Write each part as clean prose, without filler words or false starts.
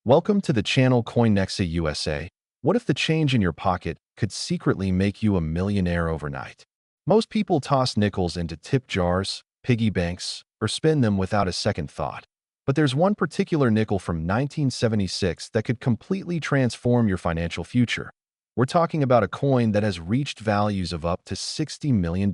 Welcome to the channel CoinNexa USA. What if the change in your pocket could secretly make you a millionaire overnight? Most people toss nickels into tip jars, piggy banks, or spend them without a second thought. But there's one particular nickel from 1976 that could completely transform your financial future. We're talking about a coin that has reached values of up to $60 million.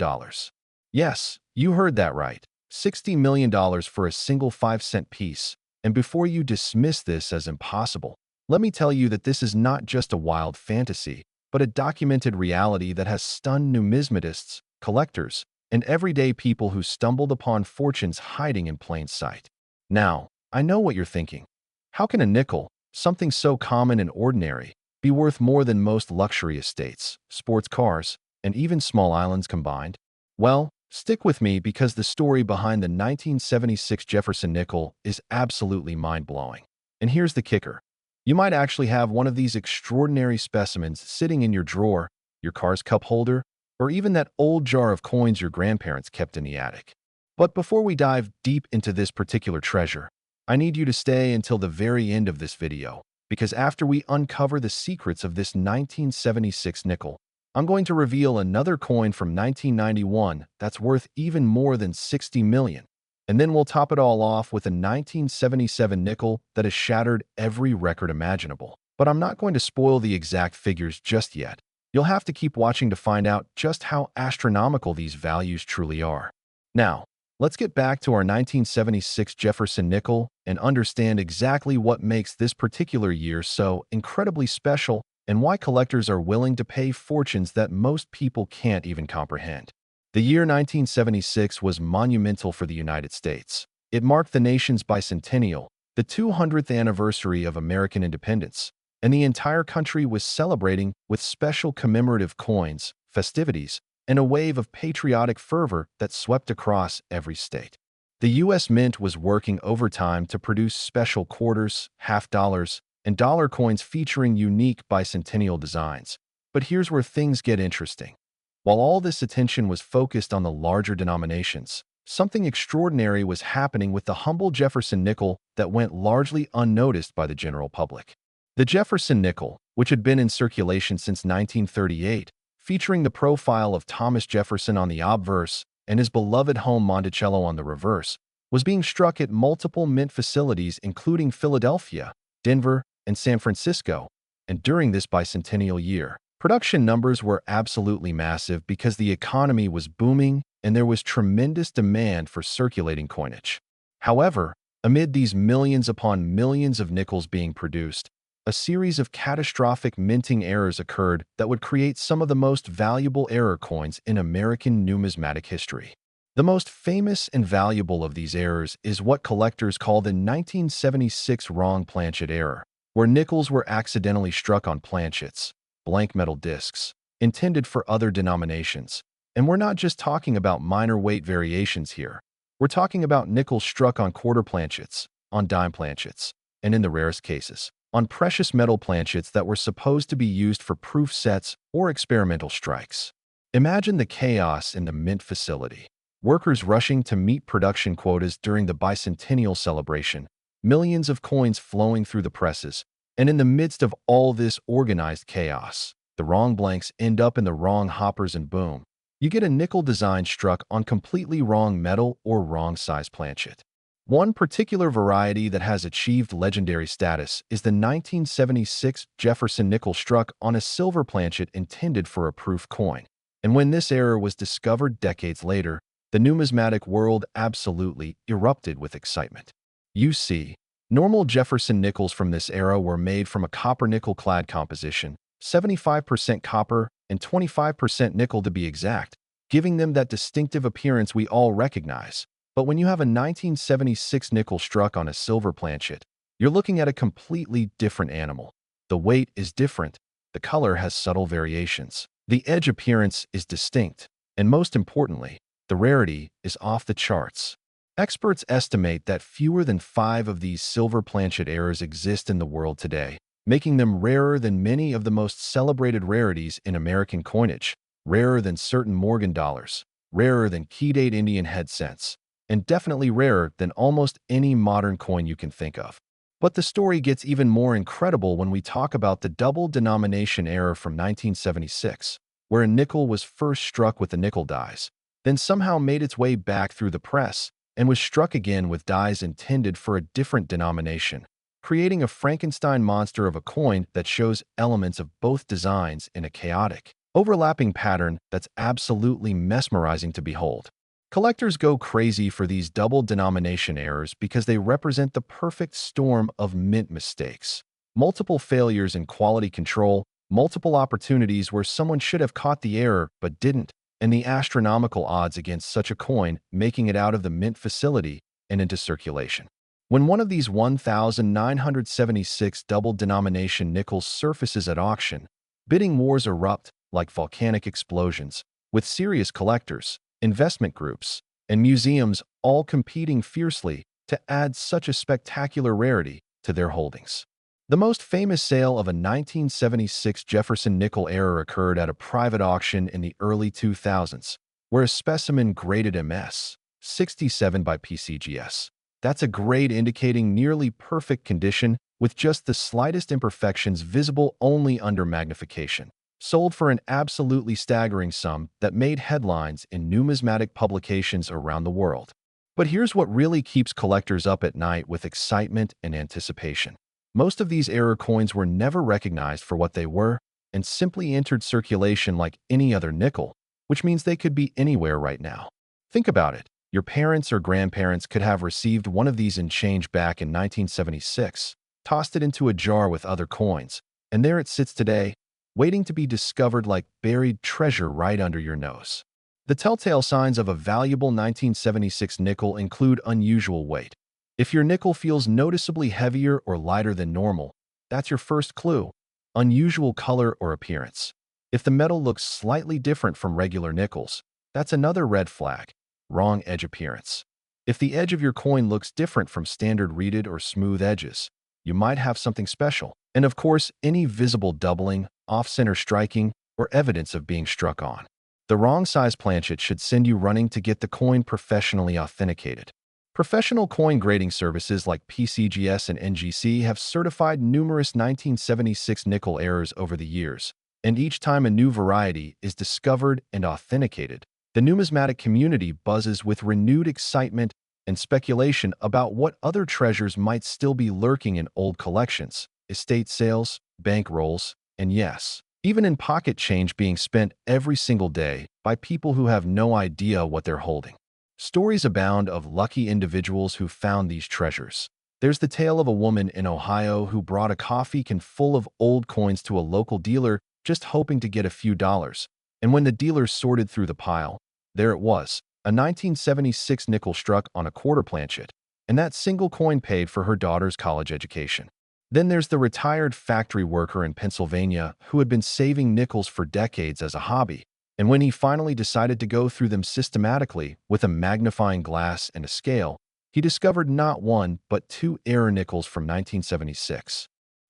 Yes, you heard that right. $60 million for a single 5-cent piece. And before you dismiss this as impossible, let me tell you that this is not just a wild fantasy, but a documented reality that has stunned numismatists, collectors, and everyday people who stumbled upon fortunes hiding in plain sight. Now, I know what you're thinking. How can a nickel, something so common and ordinary, be worth more than most luxury estates, sports cars, and even small islands combined? Well, stick with me because the story behind the 1976 Jefferson Nickel is absolutely mind-blowing. And here's the kicker. You might actually have one of these extraordinary specimens sitting in your drawer, your car's cup holder, or even that old jar of coins your grandparents kept in the attic. But before we dive deep into this particular treasure, I need you to stay until the very end of this video, because after we uncover the secrets of this 1976 nickel, I'm going to reveal another coin from 1991 that's worth even more than $60 million. And then we'll top it all off with a 1977 nickel that has shattered every record imaginable. But I'm not going to spoil the exact figures just yet. You'll have to keep watching to find out just how astronomical these values truly are. Now, let's get back to our 1976 Jefferson Nickel and understand exactly what makes this particular year so incredibly special and why collectors are willing to pay fortunes that most people can't even comprehend. The year 1976 was monumental for the United States. It marked the nation's bicentennial, the 200th anniversary of American independence, and the entire country was celebrating with special commemorative coins, festivities, and a wave of patriotic fervor that swept across every state. The U.S. Mint was working overtime to produce special quarters, half dollars, and dollar coins featuring unique bicentennial designs. But here's where things get interesting. While all this attention was focused on the larger denominations, something extraordinary was happening with the humble Jefferson nickel that went largely unnoticed by the general public. The Jefferson nickel, which had been in circulation since 1938, featuring the profile of Thomas Jefferson on the obverse and his beloved home Monticello on the reverse, was being struck at multiple mint facilities including Philadelphia, Denver, and San Francisco, and during this bicentennial year, production numbers were absolutely massive because the economy was booming and there was tremendous demand for circulating coinage. However, amid these millions upon millions of nickels being produced, a series of catastrophic minting errors occurred that would create some of the most valuable error coins in American numismatic history. The most famous and valuable of these errors is what collectors call the 1976 wrong planchet error, where nickels were accidentally struck on planchets, blank metal discs, intended for other denominations. And we're not just talking about minor weight variations here. We're talking about nickels struck on quarter planchets, on dime planchets, and in the rarest cases, on precious metal planchets that were supposed to be used for proof sets or experimental strikes. Imagine the chaos in the mint facility. Workers rushing to meet production quotas during the bicentennial celebration, millions of coins flowing through the presses, and in the midst of all this organized chaos, the wrong blanks end up in the wrong hoppers and boom, you get a nickel design struck on completely wrong metal or wrong size planchet. One particular variety that has achieved legendary status is the 1976 Jefferson Nickel struck on a silver planchet intended for a proof coin. And when this error was discovered decades later, the numismatic world absolutely erupted with excitement. You see, normal Jefferson nickels from this era were made from a copper-nickel clad composition, 75% copper and 25% nickel to be exact, giving them that distinctive appearance we all recognize. But when you have a 1976 nickel struck on a silver planchet, you're looking at a completely different animal. The weight is different, the color has subtle variations, the edge appearance is distinct, and most importantly, the rarity is off the charts. Experts estimate that fewer than 5 of these silver planchet errors exist in the world today, making them rarer than many of the most celebrated rarities in American coinage, rarer than certain Morgan dollars, rarer than key-date Indian head cents, and definitely rarer than almost any modern coin you can think of. But the story gets even more incredible when we talk about the double denomination error from 1976, where a nickel was first struck with the nickel dies, then somehow made its way back through the press and was struck again with dies intended for a different denomination, creating a Frankenstein monster of a coin that shows elements of both designs in a chaotic, overlapping pattern that's absolutely mesmerizing to behold. Collectors go crazy for these double denomination errors because they represent the perfect storm of mint mistakes. Multiple failures in quality control, multiple opportunities where someone should have caught the error but didn't, and the astronomical odds against such a coin making it out of the mint facility and into circulation. When one of these 1,976 double denomination nickels surfaces at auction, bidding wars erupt like volcanic explosions, with serious collectors, investment groups, and museums all competing fiercely to add such a spectacular rarity to their holdings. The most famous sale of a 1976 Jefferson Nickel error occurred at a private auction in the early 2000s, where a specimen graded MS 67 by PCGS. That's a grade indicating nearly perfect condition with just the slightest imperfections visible only under magnification, sold for an absolutely staggering sum that made headlines in numismatic publications around the world. But here's what really keeps collectors up at night with excitement and anticipation. Most of these error coins were never recognized for what they were and simply entered circulation like any other nickel, which means they could be anywhere right now. Think about it. Your parents or grandparents could have received one of these in change back in 1976, tossed it into a jar with other coins, and there it sits today, waiting to be discovered like buried treasure right under your nose. The telltale signs of a valuable 1976 nickel include unusual weight. If your nickel feels noticeably heavier or lighter than normal, that's your first clue. Unusual color or appearance. If the metal looks slightly different from regular nickels, that's another red flag. Wrong edge appearance. If the edge of your coin looks different from standard reeded or smooth edges, you might have something special. And of course, any visible doubling, off-center striking, or evidence of being struck on. The wrong size planchet should send you running to get the coin professionally authenticated. Professional coin grading services like PCGS and NGC have certified numerous 1976 nickel errors over the years, and each time a new variety is discovered and authenticated, the numismatic community buzzes with renewed excitement and speculation about what other treasures might still be lurking in old collections, estate sales, bank rolls, and yes, even in pocket change being spent every single day by people who have no idea what they're holding. Stories abound of lucky individuals who found these treasures. There's the tale of a woman in Ohio who brought a coffee can full of old coins to a local dealer just hoping to get a few dollars, and when the dealer sorted through the pile, there it was, a 1976 nickel struck on a quarter planchet, and that single coin paid for her daughter's college education. Then there's the retired factory worker in Pennsylvania who had been saving nickels for decades as a hobby, and when he finally decided to go through them systematically with a magnifying glass and a scale, he discovered not one but two error nickels from 1976,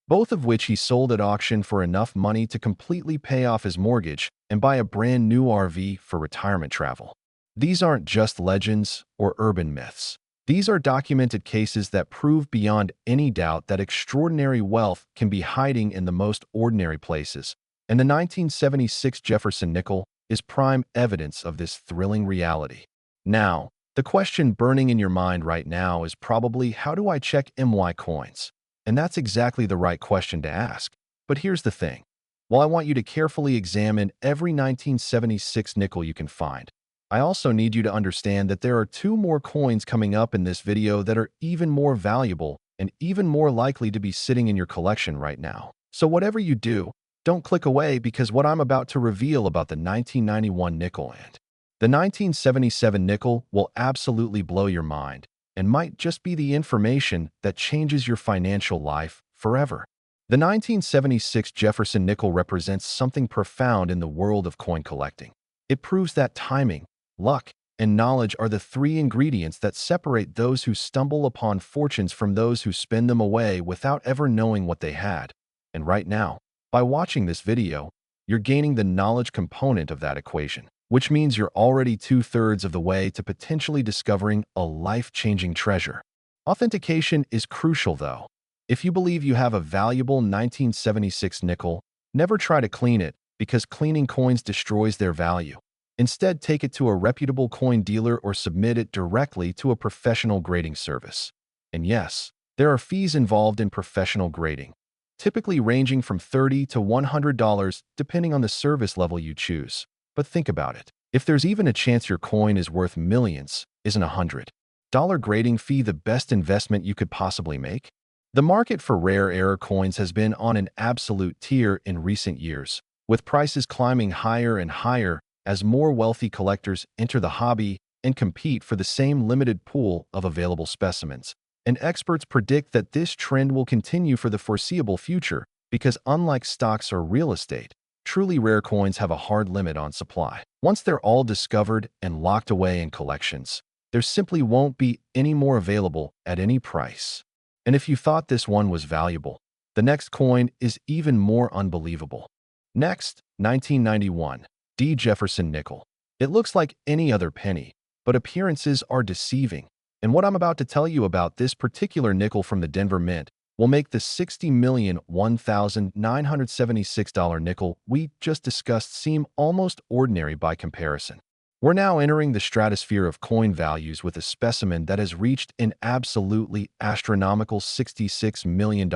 both of which he sold at auction for enough money to completely pay off his mortgage and buy a brand new RV for retirement travel. These aren't just legends or urban myths. These are documented cases that prove beyond any doubt that extraordinary wealth can be hiding in the most ordinary places, and the 1976 Jefferson Nickel is prime evidence of this thrilling reality. Now, the question burning in your mind right now is probably, how do I check MY coins? And that's exactly the right question to ask. But here's the thing. While I want you to carefully examine every 1976 nickel you can find, I also need you to understand that there are two more coins coming up in this video that are even more valuable and even more likely to be sitting in your collection right now. So whatever you do, don't click away, because what I'm about to reveal about the 1991 nickel and the 1977 nickel will absolutely blow your mind and might just be the information that changes your financial life forever. The 1976 Jefferson Nickel represents something profound in the world of coin collecting. It proves that timing, luck, and knowledge are the three ingredients that separate those who stumble upon fortunes from those who spend them away without ever knowing what they had. And right now, by watching this video, you're gaining the knowledge component of that equation, which means you're already 2/3 of the way to potentially discovering a life-changing treasure. Authentication is crucial though. If you believe you have a valuable 1976 nickel, never try to clean it because cleaning coins destroys their value. Instead, take it to a reputable coin dealer or submit it directly to a professional grading service. And yes, there are fees involved in professional grading, typically ranging from $30 to $100 depending on the service level you choose. But think about it. If there's even a chance your coin is worth millions, isn't a $100 grading fee the best investment you could possibly make? The market for rare error coins has been on an absolute tear in recent years, with prices climbing higher and higher as more wealthy collectors enter the hobby and compete for the same limited pool of available specimens. And experts predict that this trend will continue for the foreseeable future because, unlike stocks or real estate, truly rare coins have a hard limit on supply. Once they're all discovered and locked away in collections, there simply won't be any more available at any price. And if you thought this one was valuable, the next coin is even more unbelievable. Next, 1991. Jefferson Nickel. It looks like any other penny, but appearances are deceiving. And what I'm about to tell you about this particular nickel from the Denver Mint will make the $60,001,976 nickel we just discussed seem almost ordinary by comparison. We're now entering the stratosphere of coin values with a specimen that has reached an absolutely astronomical $66 million.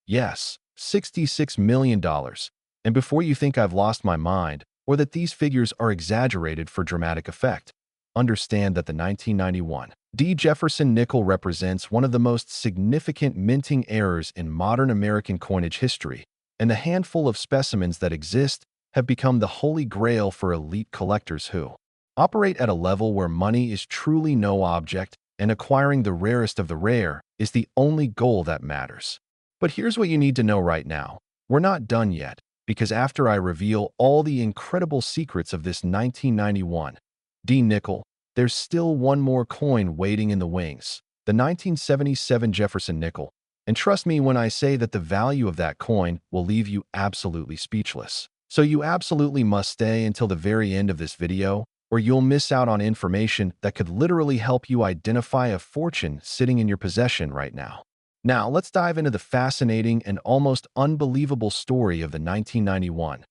Yes, $66 million. And before you think I've lost my mind, or that these figures are exaggerated for dramatic effect, understand that the 1991 Jefferson Nickel represents one of the most significant minting errors in modern American coinage history, and the handful of specimens that exist have become the holy grail for elite collectors who operate at a level where money is truly no object and acquiring the rarest of the rare is the only goal that matters. But here's what you need to know right now. We're not done yet, because after I reveal all the incredible secrets of this 1991 nickel, there's still one more coin waiting in the wings, the 1977 Jefferson Nickel. And trust me when I say that the value of that coin will leave you absolutely speechless. So you absolutely must stay until the very end of this video, or you'll miss out on information that could literally help you identify a fortune sitting in your possession right now. Now, let's dive into the fascinating and almost unbelievable story of the 1991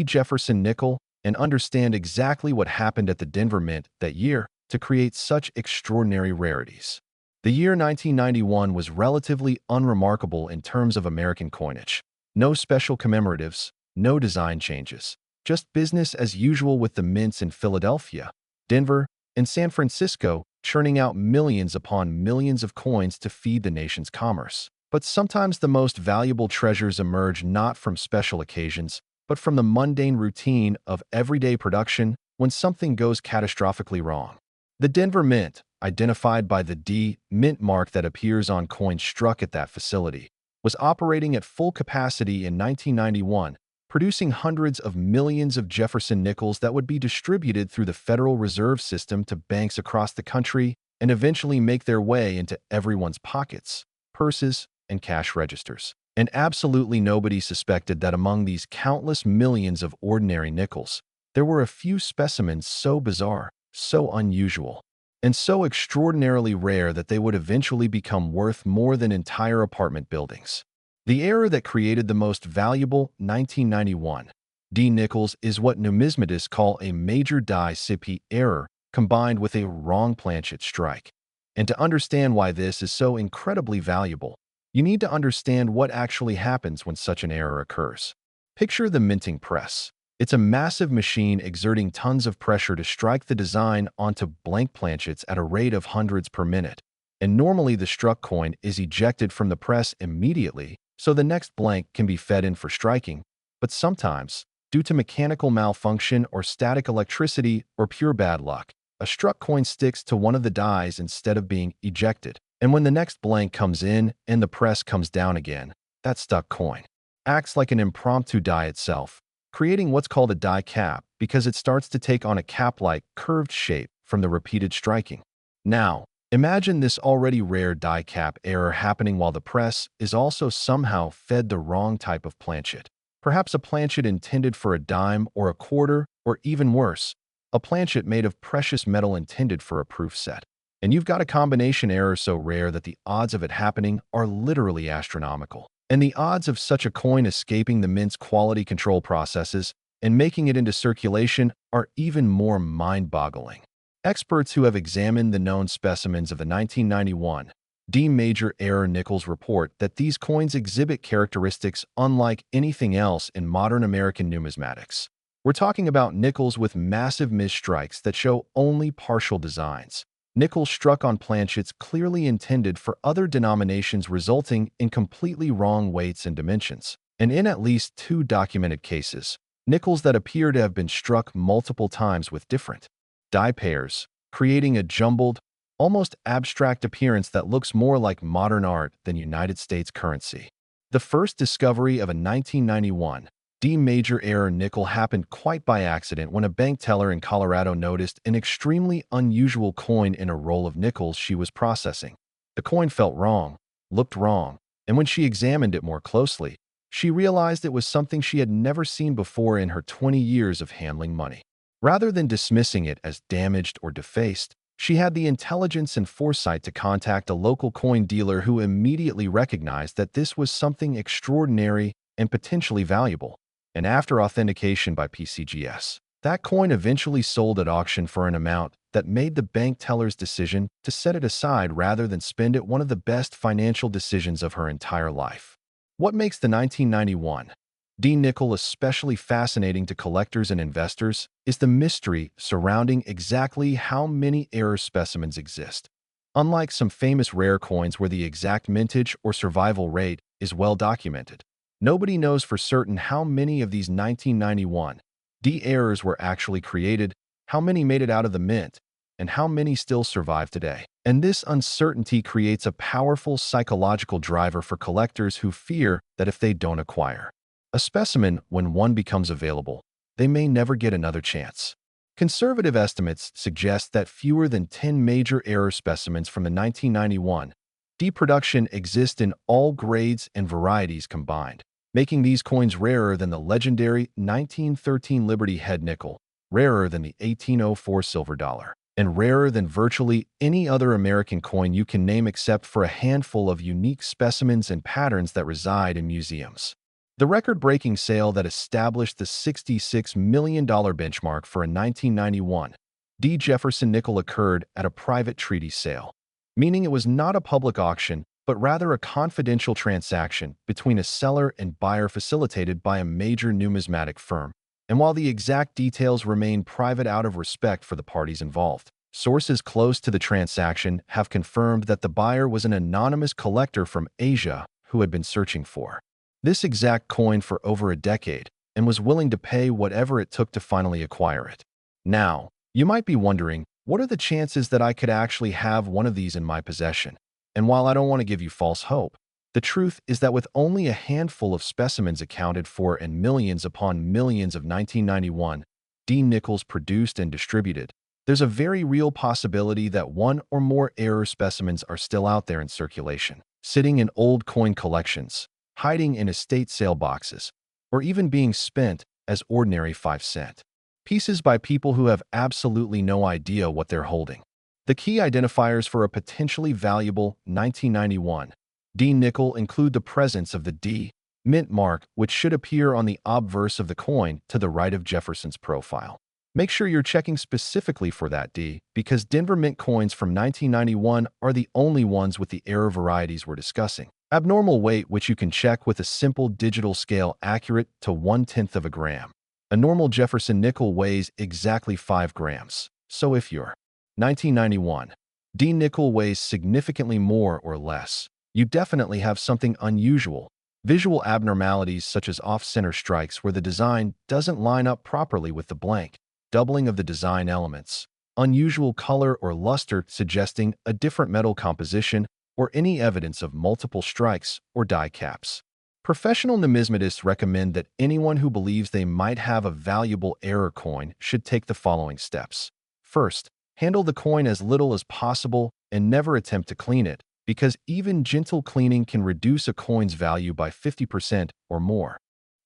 Jefferson Nickel and understand exactly what happened at the Denver Mint that year to create such extraordinary rarities. The year 1991 was relatively unremarkable in terms of American coinage. No special commemoratives, no design changes, just business as usual with the mints in Philadelphia, Denver, and San Francisco churning out millions upon millions of coins to feed the nation's commerce. But sometimes the most valuable treasures emerge not from special occasions, but from the mundane routine of everyday production when something goes catastrophically wrong. The Denver Mint, identified by the D Mint mark that appears on coins struck at that facility, was operating at full capacity in 1991, producing hundreds of millions of Jefferson Nickels that would be distributed through the Federal Reserve System to banks across the country and eventually make their way into everyone's pockets, purses, and cash registers. And absolutely nobody suspected that among these countless millions of ordinary nickels, there were a few specimens so bizarre, so unusual, and so extraordinarily rare that they would eventually become worth more than entire apartment buildings. The error that created the most valuable 1991 nickels is what numismatists call a major die CP error combined with a wrong planchet strike. And to understand why this is so incredibly valuable, you need to understand what actually happens when such an error occurs. Picture the minting press. It's a massive machine exerting tons of pressure to strike the design onto blank planchets at a rate of hundreds per minute. And normally the struck coin is ejected from the press immediately, so the next blank can be fed in for striking. But sometimes, due to mechanical malfunction or static electricity or pure bad luck, a struck coin sticks to one of the dies instead of being ejected. And when the next blank comes in and the press comes down again, that stuck coin acts like an impromptu die itself, creating what's called a die cap because it starts to take on a cap-like curved shape from the repeated striking. Now, imagine this already rare die cap error happening while the press is also somehow fed the wrong type of planchet. Perhaps a planchet intended for a dime or a quarter, or even worse, a planchet made of precious metal intended for a proof set. And you've got a combination error so rare that the odds of it happening are literally astronomical. And the odds of such a coin escaping the mint's quality control processes and making it into circulation are even more mind-boggling. Experts who have examined the known specimens of the 1991 D major error Nickels report that these coins exhibit characteristics unlike anything else in modern American numismatics. We're talking about nickels with massive misstrikes that show only partial designs. Nickels struck on planchets clearly intended for other denominations, resulting in completely wrong weights and dimensions. And in at least 2 documented cases, nickels that appear to have been struck multiple times with different die pairs, creating a jumbled, almost abstract appearance that looks more like modern art than United States currency. The first discovery of a 1991 D major error nickel happened quite by accident when a bank teller in Colorado noticed an extremely unusual coin in a roll of nickels she was processing. The coin felt wrong, looked wrong, and when she examined it more closely, she realized it was something she had never seen before in her 20 years of handling money. Rather than dismissing it as damaged or defaced, she had the intelligence and foresight to contact a local coin dealer who immediately recognized that this was something extraordinary and potentially valuable. And after authentication by PCGS, that coin eventually sold at auction for an amount that made the bank teller's decision to set it aside rather than spend it one of the best financial decisions of her entire life. What makes the 1991 D nickel especially fascinating to collectors and investors is the mystery surrounding exactly how many error specimens exist. Unlike some famous rare coins where the exact mintage or survival rate is well documented, nobody knows for certain how many of these 1991 D errors were actually created, how many made it out of the mint, and how many still survive today. And this uncertainty creates a powerful psychological driver for collectors who fear that if they don't acquire a specimen when one becomes available, they may never get another chance. Conservative estimates suggest that fewer than 10 major error specimens from the 1991 D production exist in all grades and varieties combined, making these coins rarer than the legendary 1913 Liberty Head nickel, rarer than the 1804 silver dollar, and rarer than virtually any other American coin you can name except for a handful of unique specimens and patterns that reside in museums. The record-breaking sale that established the $66 million benchmark for a 1991 D Jefferson Nickel occurred at a private treaty sale, meaning it was not a public auction, but rather a confidential transaction between a seller and buyer facilitated by a major numismatic firm. And while the exact details remain private out of respect for the parties involved, sources close to the transaction have confirmed that the buyer was an anonymous collector from Asia who had been searching for this exact coin for over a decade and was willing to pay whatever it took to finally acquire it. Now, you might be wondering, what are the chances that I could actually have one of these in my possession? And while I don't want to give you false hope, the truth is that with only a handful of specimens accounted for and millions upon millions of 1991 D nickels produced and distributed, there's a very real possibility that one or more error specimens are still out there in circulation, sitting in old coin collections, hiding in estate sale boxes, or even being spent as ordinary 5-cent pieces by people who have absolutely no idea what they're holding. The key identifiers for a potentially valuable 1991 D nickel include the presence of the D mint mark, which should appear on the obverse of the coin to the right of Jefferson's profile. Make sure you're checking specifically for that D, because Denver Mint coins from 1991 are the only ones with the error varieties we're discussing. Abnormal weight, which you can check with a simple digital scale accurate to 1/10 of a gram. A normal Jefferson nickel weighs exactly 5 grams. So if your 1991 D nickel weighs significantly more or less, you definitely have something unusual. Visual abnormalities such as off-center strikes where the design doesn't line up properly with the blank, doubling of the design elements, unusual color or luster suggesting a different metal composition, or any evidence of multiple strikes or die caps. Professional numismatists recommend that anyone who believes they might have a valuable error coin should take the following steps. First, handle the coin as little as possible and never attempt to clean it, because even gentle cleaning can reduce a coin's value by 50% or more.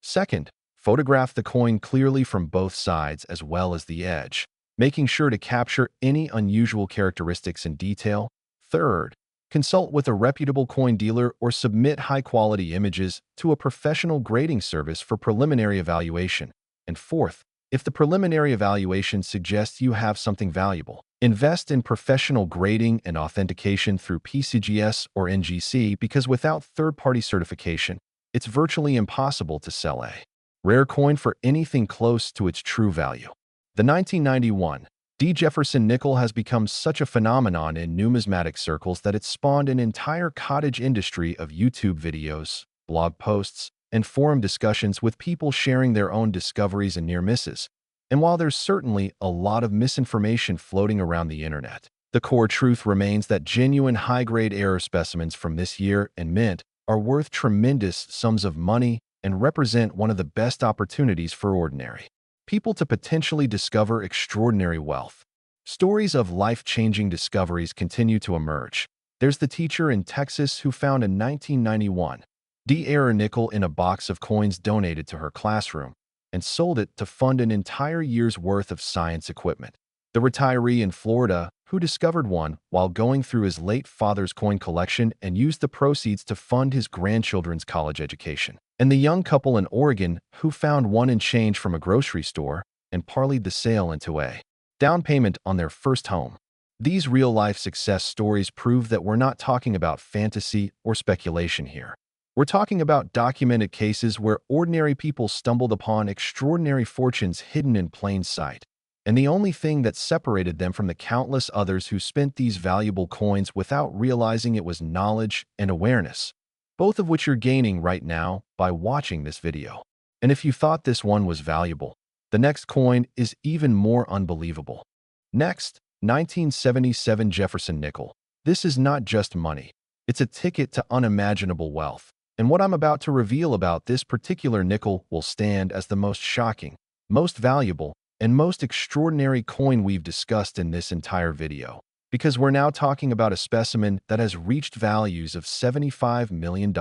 Second, photograph the coin clearly from both sides as well as the edge. making sure to capture any unusual characteristics in detail. Third, consult with a reputable coin dealer or submit high-quality images to a professional grading service for preliminary evaluation. And fourth, if the preliminary evaluation suggests you have something valuable, invest in professional grading and authentication through PCGS or NGC, because without third-party certification, it's virtually impossible to sell a rare coin for anything close to its true value. The 1991 Jefferson Nickel has become such a phenomenon in numismatic circles that it's spawned an entire cottage industry of YouTube videos, blog posts, and forum discussions with people sharing their own discoveries and near misses. And while there's certainly a lot of misinformation floating around the internet, the core truth remains that genuine high-grade error specimens from this year and mint are worth tremendous sums of money and represent one of the best opportunities for ordinary people to potentially discover extraordinary wealth. Stories of life-changing discoveries continue to emerge. There's the teacher in Texas who found a 1991 RARE nickel in a box of coins donated to her classroom and sold it to fund an entire year's worth of science equipment. The retiree in Florida who discovered one while going through his late father's coin collection and used the proceeds to fund his grandchildren's college education. And the young couple in Oregon who found one in change from a grocery store and parlayed the sale into a down payment on their first home. These real-life success stories prove that we're not talking about fantasy or speculation here. We're talking about documented cases where ordinary people stumbled upon extraordinary fortunes hidden in plain sight. And the only thing that separated them from the countless others who spent these valuable coins without realizing it was knowledge and awareness, both of which you're gaining right now by watching this video. And if you thought this one was valuable, the next coin is even more unbelievable. Next, 1977 Jefferson Nickel. This is not just money. It's a ticket to unimaginable wealth. And what I'm about to reveal about this particular nickel will stand as the most shocking, most valuable, and most extraordinary coin we've discussed in this entire video. Because we're now talking about a specimen that has reached values of $75 million.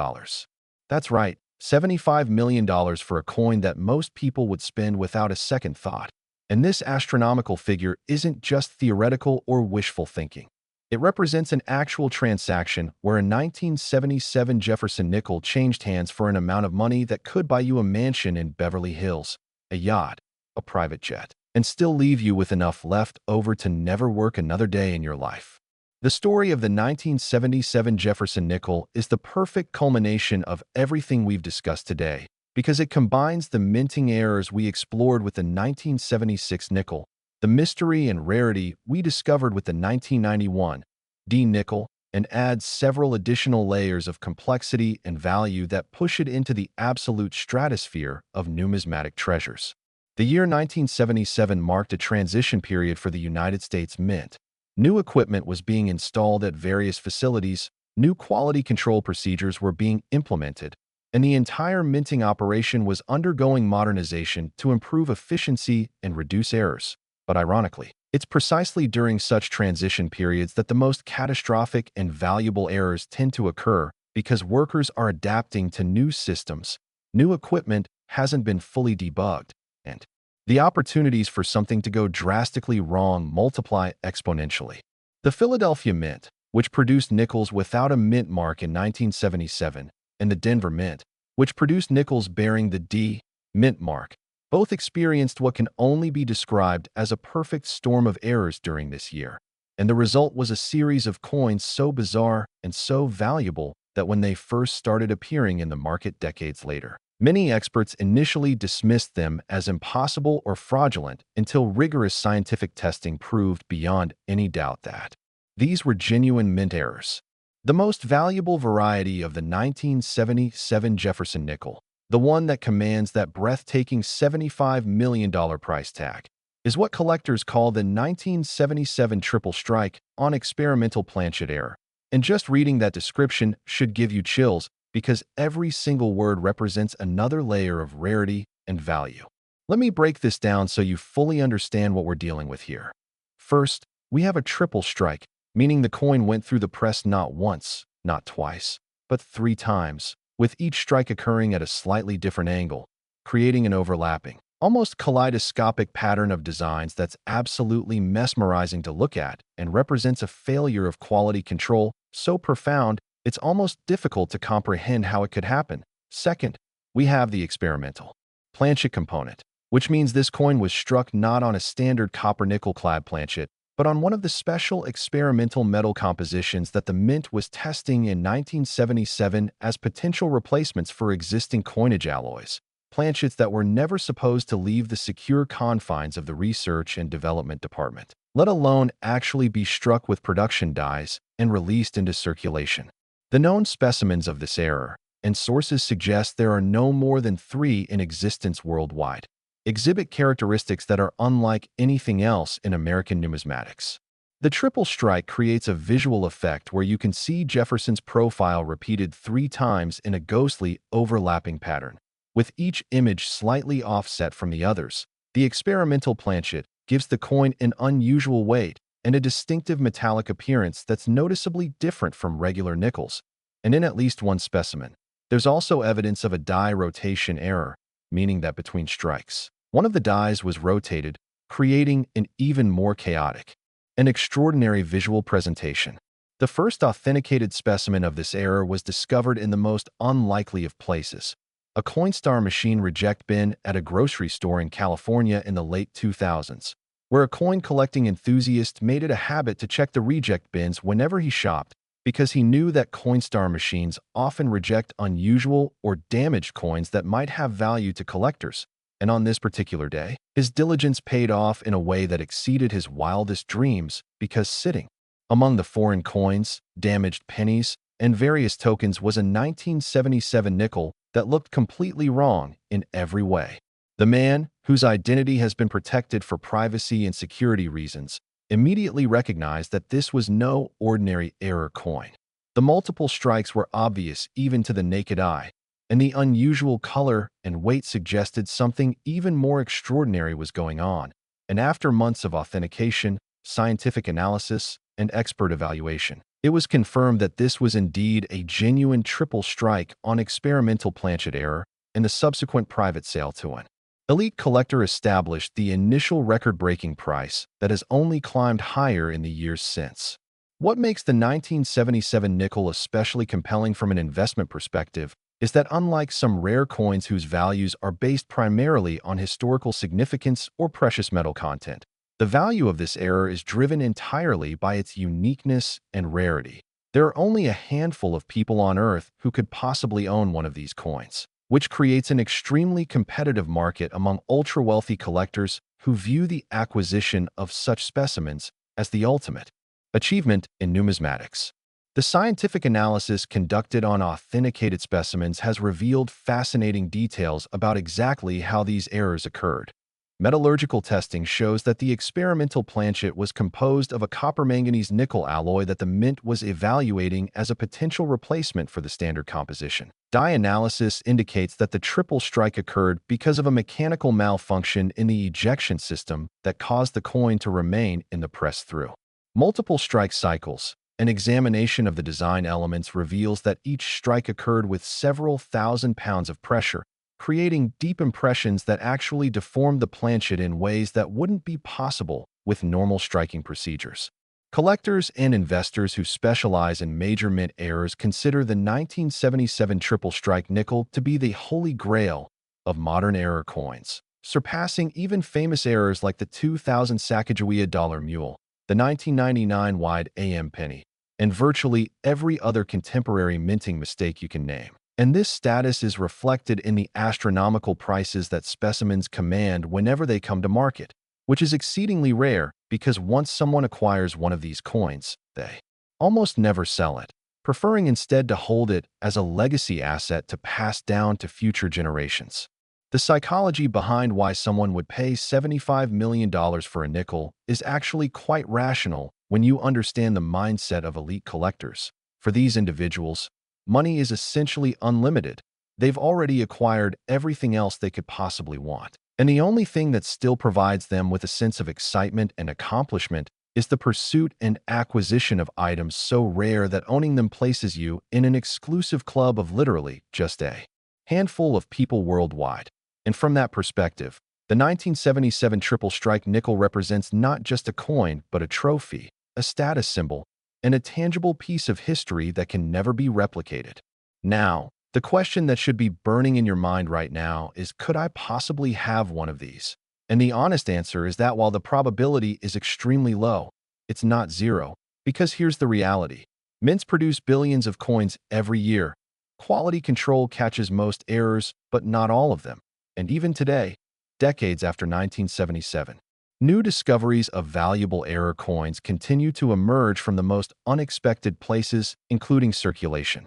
That's right, $75 million for a coin that most people would spend without a second thought. And this astronomical figure isn't just theoretical or wishful thinking. It represents an actual transaction where a 1977 Jefferson Nickel changed hands for an amount of money that could buy you a mansion in Beverly Hills, a yacht, a private jet, and still leave you with enough left over to never work another day in your life. The story of the 1977 Jefferson Nickel is the perfect culmination of everything we've discussed today, because it combines the minting errors we explored with the 1976 nickel, the mystery and rarity we discovered with the 1991 nickel, and adds several additional layers of complexity and value that push it into the absolute stratosphere of numismatic treasures. The year 1977 marked a transition period for the United States Mint. New equipment was being installed at various facilities, new quality control procedures were being implemented, and the entire minting operation was undergoing modernization to improve efficiency and reduce errors. But ironically, it's precisely during such transition periods that the most catastrophic and valuable errors tend to occur, because workers are adapting to new systems, new equipment hasn't been fully debugged, and the opportunities for something to go drastically wrong multiply exponentially. The Philadelphia Mint, which produced nickels without a mint mark in 1977, and the Denver Mint, which produced nickels bearing the D mint mark, both experienced what can only be described as a perfect storm of errors during this year. And the result was a series of coins so bizarre and so valuable that when they first started appearing in the market decades later, many experts initially dismissed them as impossible or fraudulent until rigorous scientific testing proved beyond any doubt that these were genuine mint errors. The most valuable variety of the 1977 Jefferson Nickel, the one that commands that breathtaking $75 million price tag, is what collectors call the 1977 triple strike on experimental planchet error. And just reading that description should give you chills, because every single word represents another layer of rarity and value. Let me break this down so you fully understand what we're dealing with here. First, we have a triple strike, meaning the coin went through the press not once, not twice, but 3 times, with each strike occurring at a slightly different angle, creating an overlapping, almost kaleidoscopic pattern of designs that's absolutely mesmerizing to look at and represents a failure of quality control so profound it's almost difficult to comprehend how it could happen. Second, we have the experimental planchet component, which means this coin was struck not on a standard copper-nickel clad planchet, but on one of the special experimental metal compositions that the mint was testing in 1977 as potential replacements for existing coinage alloys, planchets that were never supposed to leave the secure confines of the research and development department, let alone actually be struck with production dies and released into circulation. The known specimens of this error, and sources suggest there are no more than 3 in existence worldwide, exhibit characteristics that are unlike anything else in American numismatics. The triple strike creates a visual effect where you can see Jefferson's profile repeated 3 times in a ghostly, overlapping pattern, with each image slightly offset from the others. The experimental planchet gives the coin an unusual weight and a distinctive metallic appearance that's noticeably different from regular nickels, and in at least one specimen. There's also evidence of a die rotation error, meaning that between strikes, one of the dies was rotated, creating an even more chaotic and extraordinary visual presentation. The first authenticated specimen of this error was discovered in the most unlikely of places, a Coinstar machine reject bin at a grocery store in California in the late 2000s, where a coin-collecting enthusiast made it a habit to check the reject bins whenever he shopped because he knew that Coinstar machines often reject unusual or damaged coins that might have value to collectors. And on this particular day, his diligence paid off in a way that exceeded his wildest dreams because sitting among the foreign coins, damaged pennies, and various tokens was a 1977 nickel that looked completely wrong in every way. The man, whose identity has been protected for privacy and security reasons, immediately recognized that this was no ordinary error coin. The multiple strikes were obvious even to the naked eye, and the unusual color and weight suggested something even more extraordinary was going on. And after months of authentication, scientific analysis, and expert evaluation, it was confirmed that this was indeed a genuine triple strike on experimental planchet error and the subsequent private sale to an elite collector established the initial record-breaking price that has only climbed higher in the years since. What makes the 1977 nickel especially compelling from an investment perspective is that unlike some rare coins whose values are based primarily on historical significance or precious metal content, the value of this error is driven entirely by its uniqueness and rarity. There are only a handful of people on Earth who could possibly own one of these coins, which creates an extremely competitive market among ultra-wealthy collectors who view the acquisition of such specimens as the ultimate achievement in numismatics. The scientific analysis conducted on authenticated specimens has revealed fascinating details about exactly how these errors occurred. Metallurgical testing shows that the experimental planchet was composed of a copper-manganese nickel alloy that the mint was evaluating as a potential replacement for the standard composition. Die analysis indicates that the triple strike occurred because of a mechanical malfunction in the ejection system that caused the coin to remain in the press through multiple strike cycles. An examination of the design elements reveals that each strike occurred with several thousand pounds of pressure, creating deep impressions that actually deformed the planchet in ways that wouldn't be possible with normal striking procedures. Collectors and investors who specialize in major mint errors consider the 1977 triple strike nickel to be the holy grail of modern error coins, surpassing even famous errors like the 2000 Sacagawea dollar mule, the 1999 wide AM penny, and virtually every other contemporary minting mistake you can name. And this status is reflected in the astronomical prices that specimens command whenever they come to market, which is exceedingly rare because once someone acquires one of these coins, they almost never sell it, preferring instead to hold it as a legacy asset to pass down to future generations. The psychology behind why someone would pay $75 million for a nickel is actually quite rational when you understand the mindset of elite collectors. For these individuals, money is essentially unlimited. They've already acquired everything else they could possibly want. And the only thing that still provides them with a sense of excitement and accomplishment is the pursuit and acquisition of items so rare that owning them places you in an exclusive club of literally just a handful of people worldwide. And from that perspective, The 1977 triple strike nickel represents not just a coin, but a trophy, a status symbol, and a tangible piece of history that can never be replicated. Now, the question that should be burning in your mind right now is, could I possibly have one of these? And the honest answer is that while the probability is extremely low, it's not zero, because here's the reality. Mints produce billions of coins every year. Quality control catches most errors, but not all of them. And even today, decades after 1977, new discoveries of valuable error coins continue to emerge from the most unexpected places, including circulation,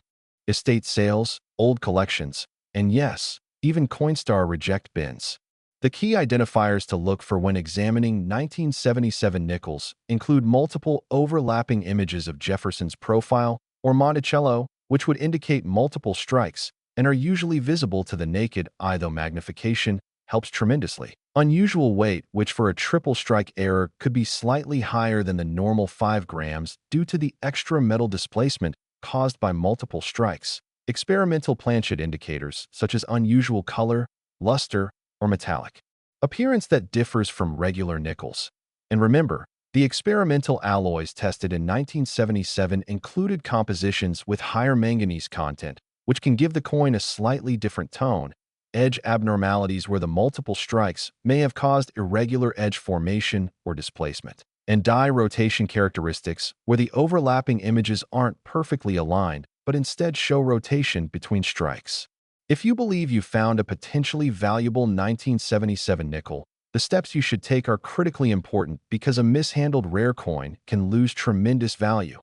estate sales, old collections, and yes, even Coinstar reject bins. The key identifiers to look for when examining 1977 nickels include multiple overlapping images of Jefferson's profile or Monticello, which would indicate multiple strikes and are usually visible to the naked eye, though magnification helps tremendously. Unusual weight, which for a triple strike error could be slightly higher than the normal 5 grams due to the extra metal displacement caused by multiple strikes. Experimental planchet indicators, such as unusual color, luster, or metallic appearance that differs from regular nickels. And remember, the experimental alloys tested in 1977 included compositions with higher manganese content, which can give the coin a slightly different tone. Edge abnormalities where the multiple strikes may have caused irregular edge formation or displacement. And die rotation characteristics where the overlapping images aren't perfectly aligned, but instead show rotation between strikes. If you believe you found a potentially valuable 1977 nickel, the steps you should take are critically important because a mishandled rare coin can lose tremendous value.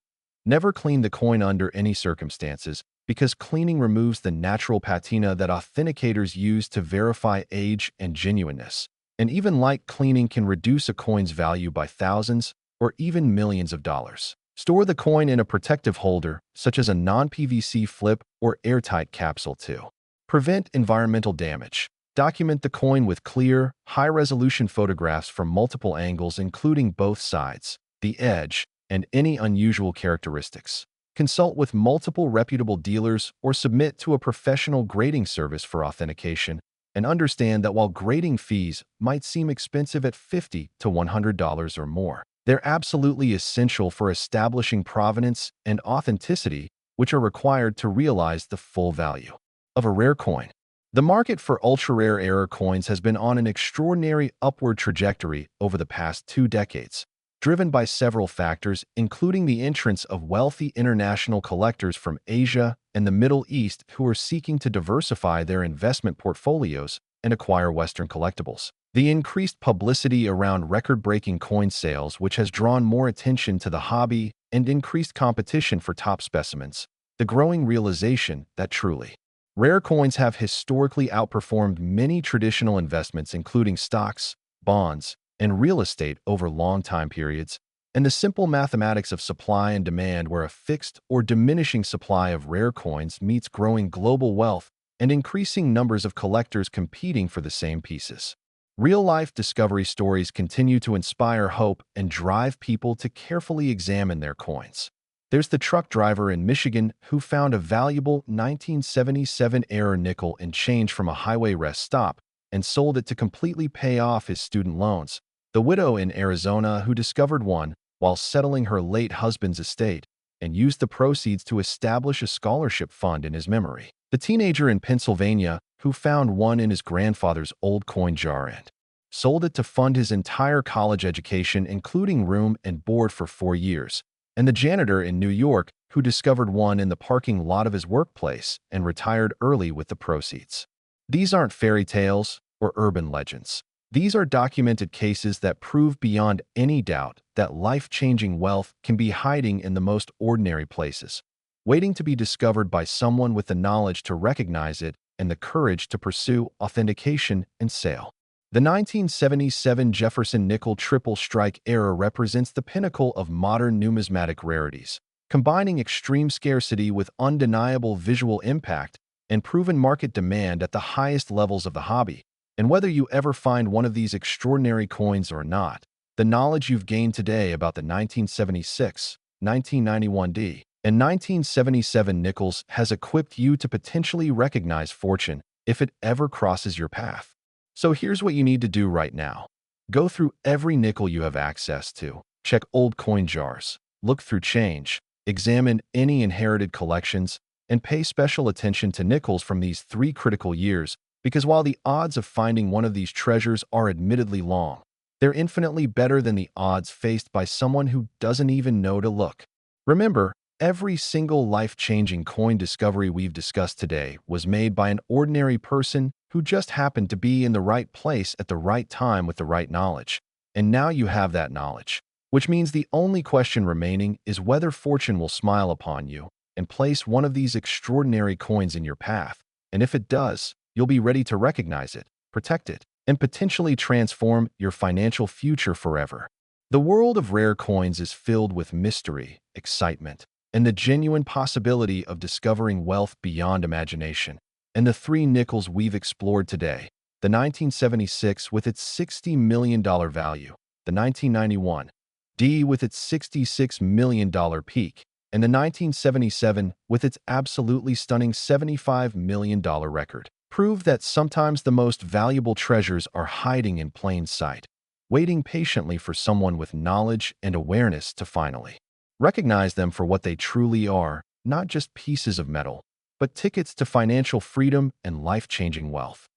Never clean the coin under any circumstances, because cleaning removes the natural patina that authenticators use to verify age and genuineness. And even light cleaning can reduce a coin's value by thousands or even millions of dollars. Store the coin in a protective holder, such as a non-PVC flip or airtight capsule too. Prevent environmental damage. Document the coin with clear, high-resolution photographs from multiple angles including both sides, the edge, and any unusual characteristics. Consult with multiple reputable dealers or submit to a professional grading service for authentication, and understand that while grading fees might seem expensive at $50 to $100 or more, they're absolutely essential for establishing provenance and authenticity, which are required to realize the full value of a rare coin. The market for ultra-rare error coins has been on an extraordinary upward trajectory over the past 2 decades, driven by several factors, including the entrance of wealthy international collectors from Asia and the Middle East who are seeking to diversify their investment portfolios and acquire Western collectibles. The increased publicity around record-breaking coin sales, which has drawn more attention to the hobby and increased competition for top specimens. The growing realization that truly rare coins have historically outperformed many traditional investments, including stocks, bonds, and real estate over long time periods, and the simple mathematics of supply and demand where a fixed or diminishing supply of rare coins meets growing global wealth and increasing numbers of collectors competing for the same pieces. Real-life discovery stories continue to inspire hope and drive people to carefully examine their coins. There's the truck driver in Michigan who found a valuable 1977 error nickel in change from a highway rest stop and sold it to completely pay off his student loans. The widow in Arizona who discovered one while settling her late husband's estate and used the proceeds to establish a scholarship fund in his memory. The teenager in Pennsylvania who found one in his grandfather's old coin jar and sold it to fund his entire college education, including room and board for 4 years. And the janitor in New York who discovered one in the parking lot of his workplace and retired early with the proceeds. These aren't fairy tales or urban legends. These are documented cases that prove beyond any doubt that life-changing wealth can be hiding in the most ordinary places, waiting to be discovered by someone with the knowledge to recognize it and the courage to pursue authentication and sale. The 1977 Jefferson Nickel triple strike era represents the pinnacle of modern numismatic rarities, combining extreme scarcity with undeniable visual impact and proven market demand at the highest levels of the hobby. And whether you ever find one of these extraordinary coins or not, the knowledge you've gained today about the 1976, 1991D, and 1977 nickels has equipped you to potentially recognize fortune if it ever crosses your path. So here's what you need to do right now. Go through every nickel you have access to. Check old coin jars. Look through change. Examine any inherited collections and pay special attention to nickels from these 3 critical years, because while the odds of finding one of these treasures are admittedly long, they're infinitely better than the odds faced by someone who doesn't even know to look. Remember, every single life-changing coin discovery we've discussed today was made by an ordinary person who just happened to be in the right place at the right time with the right knowledge. And now you have that knowledge, which means the only question remaining is whether fortune will smile upon you and place one of these extraordinary coins in your path. And if it does, you'll be ready to recognize it, protect it, and potentially transform your financial future forever. The world of rare coins is filled with mystery, excitement, and the genuine possibility of discovering wealth beyond imagination. And the 3 nickels we've explored today, the 1976 with its $60 million value, the 1991 D with its $66 million peak, and the 1977 with its absolutely stunning $75 million record, prove that sometimes the most valuable treasures are hiding in plain sight, waiting patiently for someone with knowledge and awareness to finally recognize them for what they truly are, not just pieces of metal, but tickets to financial freedom and life-changing wealth.